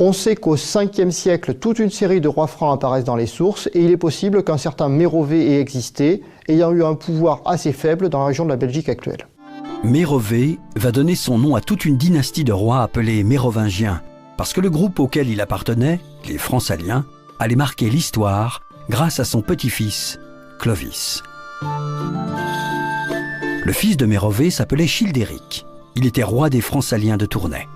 On sait qu'au 5e siècle, toute une série de rois francs apparaissent dans les sources et il est possible qu'un certain Mérové ait existé, ayant eu un pouvoir assez faible dans la région de la Belgique actuelle. Mérové va donner son nom à toute une dynastie de rois appelés Mérovingiens, parce que le groupe auquel il appartenait, les Francs-Saliens, allait marquer l'histoire grâce à son petit-fils, Clovis. Le fils de Mérové s'appelait Childéric. Il était roi des Francs-Saliens de Tournai.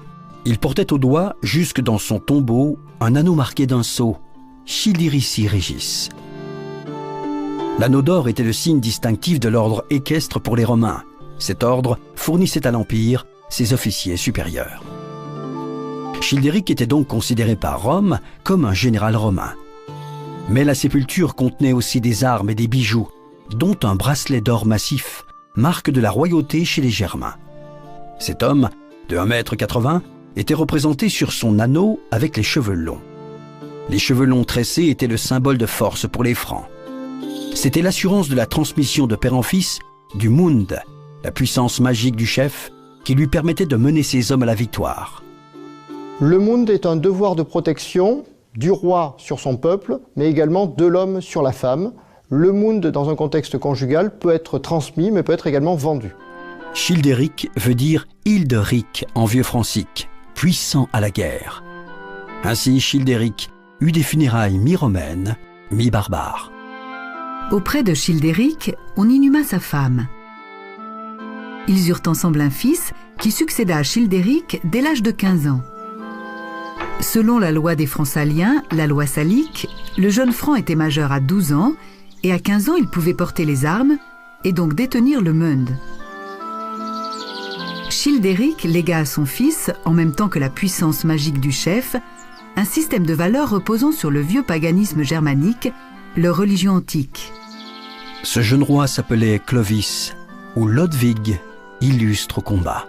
Il portait au doigt, jusque dans son tombeau, un anneau marqué d'un sceau, Childérici Regis. L'anneau d'or était le signe distinctif de l'ordre équestre pour les Romains. Cet ordre fournissait à l'Empire ses officiers supérieurs. Childéric était donc considéré par Rome comme un général romain. Mais la sépulture contenait aussi des armes et des bijoux, dont un bracelet d'or massif, marque de la royauté chez les Germains. Cet homme, de 1,80 m, était représenté sur son anneau avec les cheveux longs. Les cheveux longs tressés étaient le symbole de force pour les Francs. C'était l'assurance de la transmission de père en fils du Mund, la puissance magique du chef qui lui permettait de mener ses hommes à la victoire. Le Mund est un devoir de protection du roi sur son peuple, mais également de l'homme sur la femme. Le Mund, dans un contexte conjugal, peut être transmis, mais peut être également vendu. Childéric veut dire « île de Ric » en vieux francique, puissant à la guerre. Ainsi, Childéric eut des funérailles mi-romaines, mi-barbares. Auprès de Childéric, on inhuma sa femme. Ils eurent ensemble un fils qui succéda à Childéric dès l'âge de 15 ans. Selon la loi des Francs-Saliens, la loi salique, le jeune franc était majeur à 12 ans et à 15 ans il pouvait porter les armes et donc détenir le Mund. Childéric légua à son fils, en même temps que la puissance magique du chef, un système de valeurs reposant sur le vieux paganisme germanique, leur religion antique. Ce jeune roi s'appelait Clovis, ou Lodwig, illustre au combat.